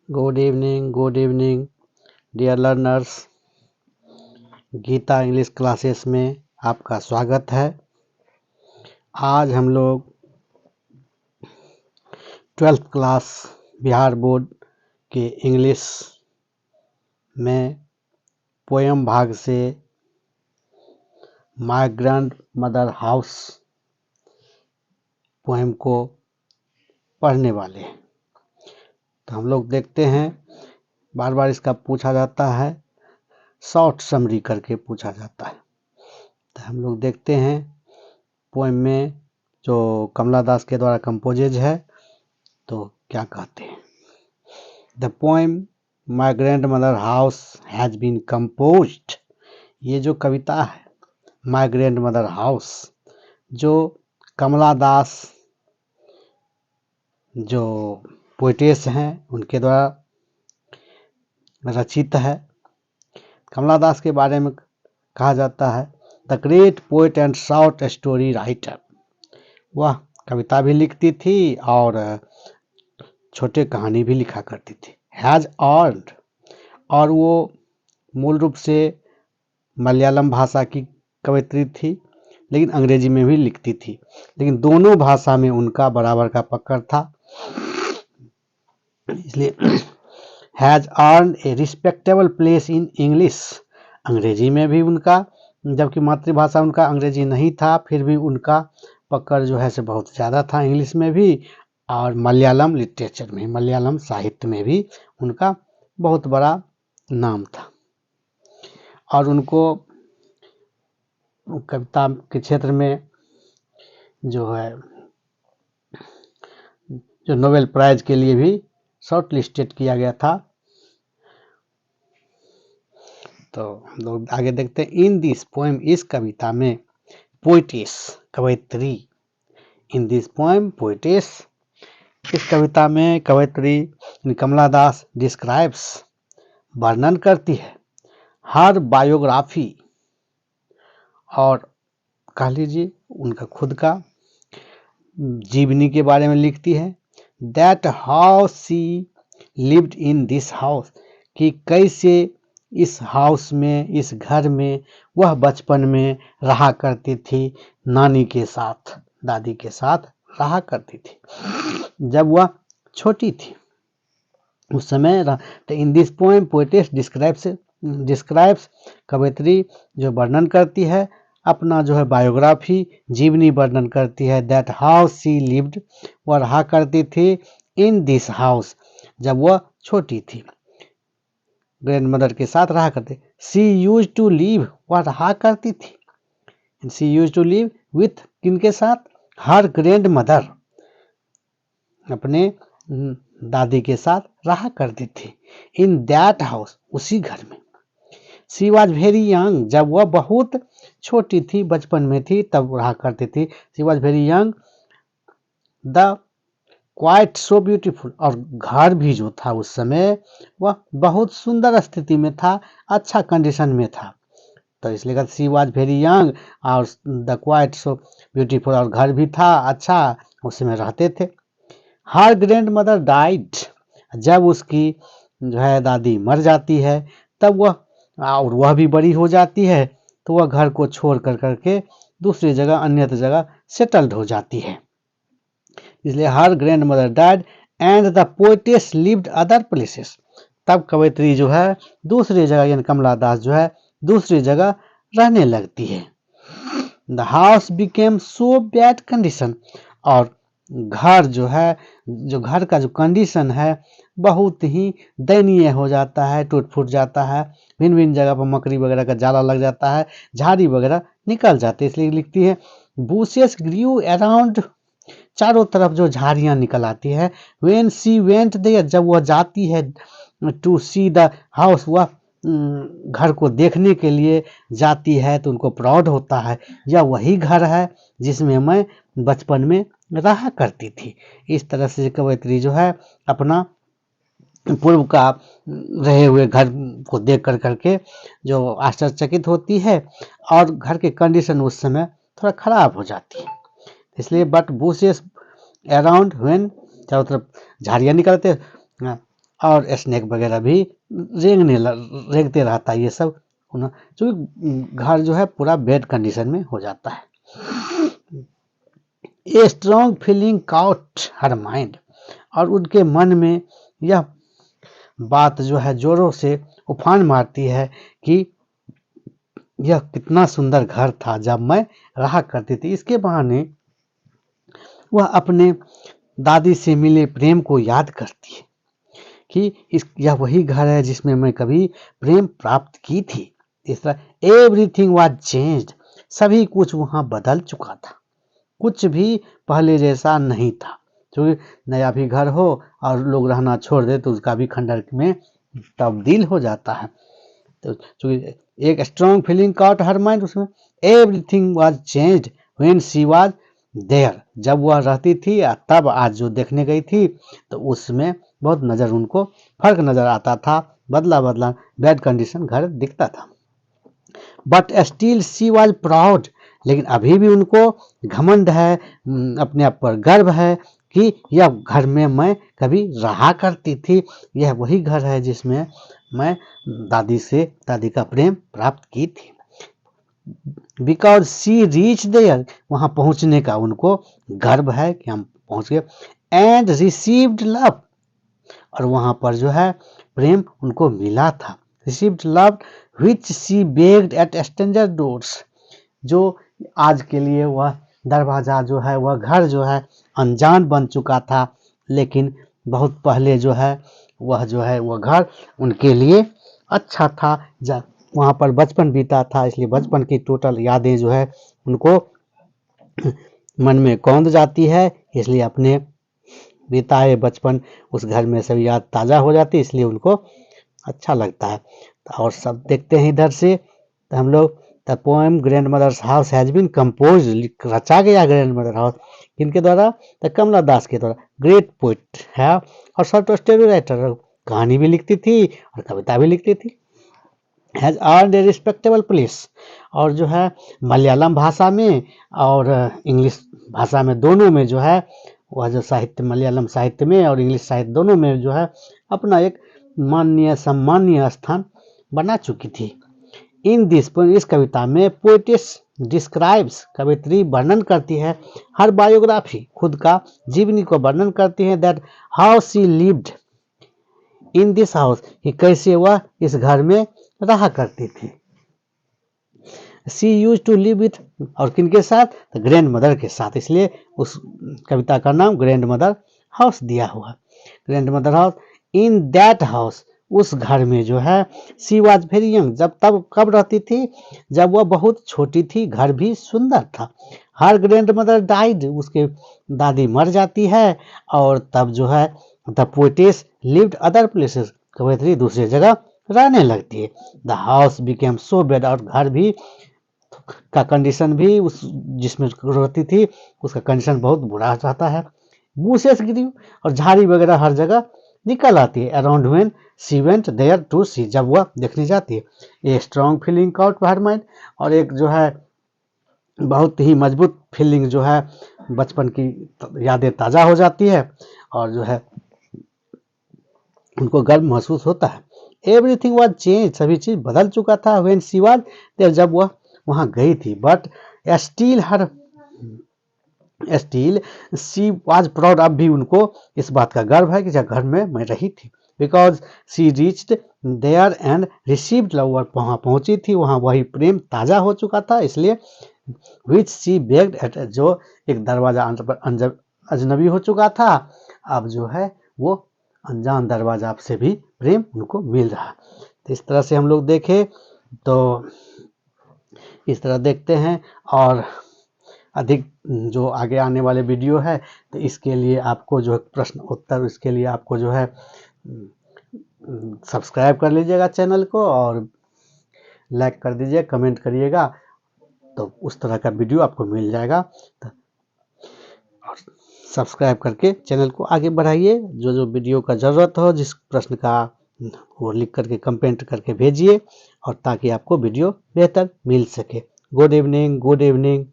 Good evening dear learners. Geeta English classes में आपका स्वागत है। आज हम लोग 12th क्लास बिहार बोर्ड के इंग्लिश में पोएम भाग से my grandmother house poem को पढ़ने वाले हैं। तो हम लोग देखते हैं, बार बार इसका पूछा जाता है, शॉर्ट समरी करके पूछा जाता है। तो हम लोग देखते हैं पोएम में जो कमला दास के द्वारा कंपोजेज है तो क्या कहते हैं। The poem my grandmother house has been composed. ये जो कविता है माय ग्रैंड मदर हाउस, जो कमला दास जो पोएटेस हैं उनके द्वारा रचित है। कमला दास के बारे में कहा जाता है the great poet and short story writer. वह कविता भी लिखती थी और छोटे कहानी भी लिखा करती थी। हैज अर्न्ड, और वो मूल रूप से मलयालम भाषा की कवयित्री थी, लेकिन अंग्रेजी में भी लिखती थी, लेकिन दोनों भाषा में उनका बराबर का पकड़ था, इसलिए has earn A respectable place in English. अंग्रेजी में भी उनका, जबकि मातृभाषा उनका अंग्रेजी नहीं था, फिर भी उनका पकड़ जो है से बहुत ज़्यादा था इंग्लिश में भी, और मलयालम लिटरेचर में, मलयालम साहित्य में भी उनका बहुत बड़ा नाम था। और उनको कविता के क्षेत्र में जो है जो नोबेल प्राइज के लिए भी शॉर्ट लिस्टेड किया गया था। तो लोग आगे देखते हैं। इन दिस पोएम, इस कविता में, पोइटेस कवयित्री, इन दिस पोएम पोइटेस, इस कविता में कवयित्री कमला दास डिस्क्राइब्स, वर्णन करती है, हर बायोग्राफी, और कह लीजिए उनका खुद का जीवनी के बारे में लिखती है। That how she lived in this house, कि कैसे इस हाउस में, इस घर में वह बचपन में रहा करती थी, नानी के साथ, दादी के साथ रहा करती थी जब वह छोटी थी उस समय। तो in this poem poetess describes, कवयित्री जो वर्णन करती है अपना जो है बायोग्राफी, जीवनी वर्णन करती है। दैट हाउ सी लिव्ड, वह रहा करती थी, इन दिस हाउस, जब वह छोटी थी, ग्रैंड मदर के साथ रहा करते। सी यूज टू लिव, वह रहा करती थी, she use to live with, किनके साथ, हर ग्रैंड मदर, अपने दादी के साथ रहा करती थी। इन दैट हाउस, उसी घर में। शी वॉज वेरी यंग, जब वह बहुत छोटी थी, बचपन में थी, तब रहा करती थी। She was very young, the quite so beautiful, और घर भी जो था उस समय वह बहुत सुंदर स्थिति में था, अच्छा कंडीशन में था, तो इसलिए कहते शी वॉज वेरी यंग, और द क्वाइट सो ब्यूटीफुल, और घर भी था अच्छा, उस समय रहते थे। हर ग्रैंड मदर डाइड, जब उसकी जो है दादी मर जाती है, तब वह, और वह भी बड़ी हो जाती है, तो वह घर को छोड़ कर करके दूसरी जगह, अन्य जगह सेटल्ड हो जाती है, इसलिए हर grandmother died and the poetess lived other places. तब कवयित्री जो है दूसरी जगह, यानी कमला दास जो है दूसरी जगह रहने लगती है। The house became so bad condition, और घर जो है, जो घर का जो कंडीशन है बहुत ही दयनीय हो जाता है, टूट फूट जाता है, भिन्न भिन्न जगह पर मकड़ी वगैरह का जाला लग जाता है, झाड़ी वगैरह निकल जाती है, इसलिए लिखती है बुशेस ग्रीव अराउंड, चारों तरफ जो झाड़ियां निकल आती है। व्हेन शी वेंट देयर, जब वह जाती है, टू सी द हाउस, वह घर को देखने के लिए जाती है, तो उनको प्राउड होता है, यह वही घर है जिसमें मैं बचपन में रहा करती थी। इस तरह से कवयित्री जो है अपना पूर्व का रहे हुए घर को देख कर करके जो आश्चर्यचकित होती है, और घर के कंडीशन उस समय थोड़ा खराब हो जाती है, इसलिए बट बुशेस अराउंड, व्हेन, चारों तरफ झाड़ियाँ निकलते, और स्नेक वगैरह भी रेंगते रहता है। ये सब क्योंकि घर जो है पूरा बेड कंडीशन में हो जाता है। A strong feeling caught her mind, और उनके मन में यह बात जो है जोरों से उफान मारती है कि यह कितना सुंदर घर था जब मैं रहा करती थी। इसके बहाने वह अपने दादी से मिले प्रेम को याद करती है कि यह वही घर है जिसमें मैं कभी प्रेम प्राप्त की थी। इस तरह एवरीथिंग वाज चेंज्ड, सभी कुछ वहां बदल चुका था, कुछ भी पहले जैसा नहीं था। क्योंकि नया भी घर हो और लोग रहना छोड़ दे तो उसका भी खंडर में तब्दील हो जाता है। तो चूंकि एक strong feeling caught her mind, उसमें everything was changed when she was there, जब वह रहती थी तब आज जो देखने गई थी तो उसमें बहुत नज़र उनको फर्क नज़र आता था, बदला बदला बैड कंडीशन घर दिखता था। But still she was proud, लेकिन अभी भी उनको घमंड है, अपने आप पर गर्व है कि यह घर में मैं कभी रहा करती थी, यह वही घर है जिसमें मैं दादी का प्रेम प्राप्त की थी। बिकॉज सी रीच देयर, वहां पहुंचने का उनको गर्व है कि हम पहुंच गए। एंड रिसीव्ड लव, और वहां पर जो है प्रेम उनको मिला था। Received love which she begged at stranger doors, जो आज के लिए वह दरवाजा जो है, वह घर जो है अनजान बन चुका था, लेकिन बहुत पहले जो है वह घर उनके लिए अच्छा था। वहाँ पर बचपन बीता था, इसलिए बचपन की टोटल यादें जो है उनको मन में कौंध जाती है, इसलिए अपने बिताए बचपन उस घर में सब याद ताज़ा हो जाती है, इसलिए उनको अच्छा लगता है। और सब देखते हैं इधर से, तो हम लोग the poem grandmother's house has been compose, रचा गया ग्रैंड मदर हाउस किनके द्वारा? द कमला दास के द्वारा, ग्रेट पोइट है और शॉर्ट स्टोरी राइटर, कहानी भी लिखती थी और कविता भी लिखती थी। Has earned A respectable place, और जो है मलयालम भाषा में और इंग्लिश भाषा में दोनों में जो है वह जो साहित्य, मलयालम साहित्य में और इंग्लिश साहित्य दोनों में जो है अपना एक माननीय सम्मानीय स्थान बना चुकी थी। इन दिस, इस कविता में पोएटिस डिस्क्राइब्स, कवित्री वर्णन करती है हर बायोग्राफी, खुद का जीवनी को वर्णन करती है, that how she lived in this house, कि कैसे वह इस घर में रहा करती थी। She use to live with, और किनके साथ? तो ग्रैंड मदर के साथ, इसलिए उस कविता का नाम ग्रैंड मदर हाउस दिया हुआ। Grand mother house, in that house, उस घर में जो है सी वाज वेरी यंग, तब कब रहती थी? जब वह बहुत छोटी थी, घर भी सुंदर था। हर ग्रैंड मदर डाइड, उसके दादी मर जाती है, और तब जो है the poetess lived other places, कवित्री दूसरी जगह रहने लगती है। The house became so bad, और घर भी का कंडीशन भी उस जिसमें रहती थी उसका कंडीशन बहुत बुरा रहता है। बूसेस ग्रीव, और झाड़ी वगैरह हर जगह निकल आती है। Around when she went there to see, जब वह देखने जाती है। A strong feeling caught her mind, और एक जो है बहुत ही मजबूत फीलिंग जो है बचपन की यादें ताज़ा हो जाती है, और जो है उनको गर्व महसूस होता है। एवरीथिंग वाज चेंज, सभी चीज बदल चुका था। व्हेन शी वाज देयर, जब वह वहां गई थी। But still she was proud, अब भी उनको इस बात का गर्व है कि जब घर में मैं रही थी। Because she reached there and received love, वहां पहुंची थी, वहां वही प्रेम ताजा हो चुका था, इसलिए विच सी बेग्ड एट, जो एक दरवाजा अजनबी हो चुका था, अब जो है वो अनजान दरवाजा से भी प्रेम उनको मिल रहा। तो इस तरह से हम लोग देखें तो इस तरह देखते हैं, और अधिक जो आगे आने वाले वीडियो है तो इसके लिए आपको जो है प्रश्न उत्तर, इसके लिए आपको जो है सब्सक्राइब कर लीजिएगा चैनल को, और लाइक कर दीजिए, कमेंट करिएगा, तो उस तरह का वीडियो आपको मिल जाएगा। और सब्सक्राइब करके चैनल को आगे बढ़ाइए। जो वीडियो का ज़रूरत हो, जिस प्रश्न का, वो लिख करके कमेंट करके भेजिए, और ताकि आपको वीडियो बेहतर मिल सके। Good evening, good evening.